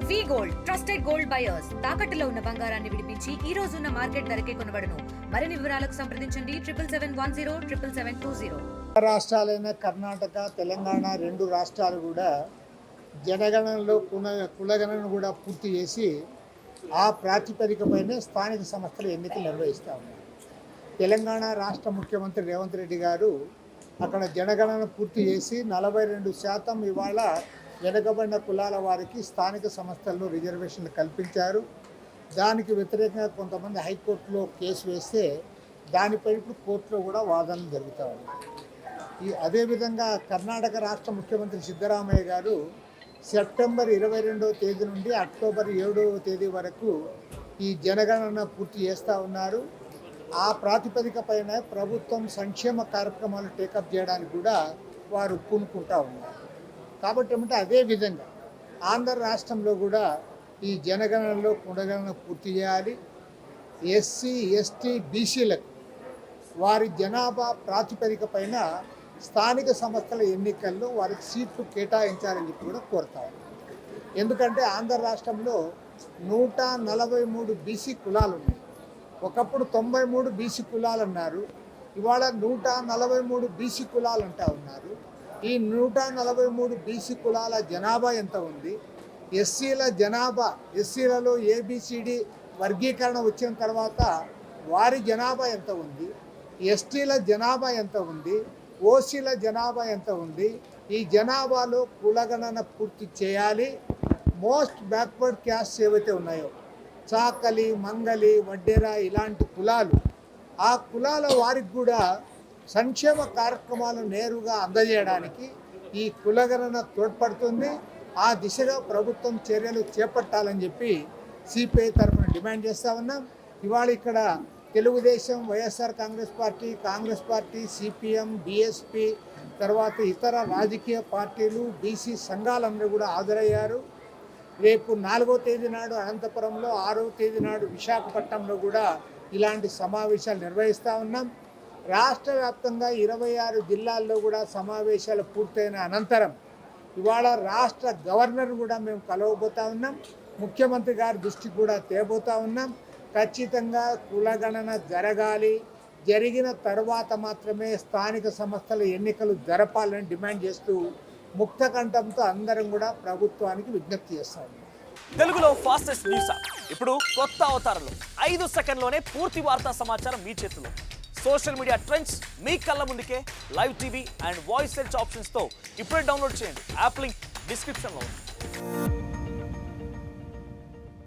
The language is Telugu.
వి గోల్డ్ ట్రస్టెడ్ గోల్డ్ బయర్స్ తాకట్టులో ఉన్న బంగారాన్ని విడిపించి ఈ రోజు ఉన్న మార్కెట్ ధరకే కొనబడును. మరిన్ని వివరాలకు సంప్రదించండి 77107720. రాష్ట్రాలైన కర్ణాటక తెలంగాణ రెండు రాష్ట్రాలు కూడా జనగణనలో కులగణన కూడా పూర్తి చేసి ఆ ప్రాతిపదికపైనే స్థానిక సంస్థల ఎన్నికలు నిర్వహిస్తూ ఉన్నారు. తెలంగాణ రాష్ట్ర ముఖ్యమంత్రి రేవంత్ రెడ్డి గారు అక్కడ జనగణన పూర్తి చేసి 42% ఇవాళ వెనుకబడిన కులాల వారికి స్థానిక సంస్థల్లో రిజర్వేషన్లు కల్పించారు. దానికి వ్యతిరేకంగా కొంతమంది హైకోర్టులో కేసు వేస్తే దానిపై ఇప్పుడు కోర్టులో కూడా వాదనలు జరుగుతూ ఉన్నాయి. అదేవిధంగా కర్ణాటక రాష్ట్ర ముఖ్యమంత్రి సిద్ధరామయ్య గారు సెప్టెంబర్ 22వ తేదీ నుండి అక్టోబర్ 7వ తేదీ వరకు ఈ జనగణన పూర్తి చేస్తూ ఉన్నారు. ఆ ప్రాతిపదిక పైన ప్రభుత్వం సంక్షేమ కార్యక్రమాలు టేకప్ చేయడానికి కూడా వారు పూనుకుంటూ ఉన్నారు. కాబట్టి ఏమంటే అదేవిధంగా ఆంధ్ర రాష్ట్రంలో కూడా ఈ జనగణనలో కులగణన పూర్తి చేయాలి. ఎస్సీ ఎస్టీ బీసీలకు వారి జనాభా ప్రాతిపదిక పైన స్థానిక సంస్థల ఎన్నికల్లో వారికి సీట్లు కేటాయించాలని చెప్పి కూడా కోరుతారు. ఎందుకంటే ఆంధ్ర రాష్ట్రంలో 143 బీసీ కులాలు ఉన్నాయి. ఒకప్పుడు 93 బీసీ కులాలు అన్నారు, ఇవాళ 143 బీసీ కులాలు అంటూ ఉన్నారు. ఈ 143 బీసీ కులాల జనాభా ఎంత ఉంది? ఎస్సీల జనాభా, ఎస్సీలలో ఏబిసిడి వర్గీకరణ వచ్చిన తర్వాత వారి జనాభా ఎంత ఉంది? ఎస్టీల జనాభా ఎంత ఉంది? ఓసీల జనాభా ఎంత ఉంది? ఈ జనాభాలో కులగణన పూర్తి చేయాలి. మోస్ట్ బ్యాక్వర్డ్ క్యాస్ట్ ఏవైతే ఉన్నాయో చాకలి, మంగలి, వడ్డెర ఇలాంటి కులాలు, ఆ కులాల వారికి కూడా సంక్షేమ కార్యక్రమాలు నేరుగా అందజేయడానికి ఈ కులగణన తోడ్పడుతుంది. ఆ దిశగా ప్రభుత్వం చర్యలు చేపట్టాలని చెప్పి సిపిఐ తరఫున డిమాండ్ చేస్తూ ఉన్నాం. ఇవాళ ఇక్కడ Telugu Desam, YSR Congress party, CPM, BSP, తర్వాత ఇతర రాజకీయ పార్టీలు, బీసీ సంఘాలందరూ కూడా హాజరయ్యారు. రేపు 4వ తేదీ నాడు అనంతపురంలో, 6వ తేదీ నాడు విశాఖపట్నంలో కూడా ఇలాంటి సమావేశాలు నిర్వహిస్తూ ఉన్నాం. రాష్ట్ర వ్యాప్తంగా 26 జిల్లాల్లో కూడా సమావేశాలు పూర్తయిన అనంతరం ఇవాళ రాష్ట్ర గవర్నర్ కూడా మేము కలవబోతూ ఉన్నాం. ముఖ్యమంత్రి గారి దృష్టికి కూడా తేబోతూ ఉన్నాం. ఖచ్చితంగా కులగణన జరగాలి, జరిగిన తర్వాత మాత్రమే స్థానిక సంస్థల ఎన్నికలు జరపాలని డిమాండ్ చేస్తూ ముక్త కంఠంతో అందరం కూడా ప్రభుత్వానికి విజ్ఞప్తి చేస్తాం. తెలుగులో ఫాస్టెస్ట్ న్యూస్ ఇప్పుడు కొత్త అవతారంలో 5 సెకండ్లోనే పూర్తి వార్తా సమాచారం మీ చేతిలో. సోషల్ మీడియా ట్రెండ్స్ మీ కళ్ళ ముందుకే live TV and voice search ఆప్షన్స్తో ఇప్పుడే డౌన్లోడ్ చేయండి. యాప్ లింక్ డిస్క్రిప్షన్లో ఉంది.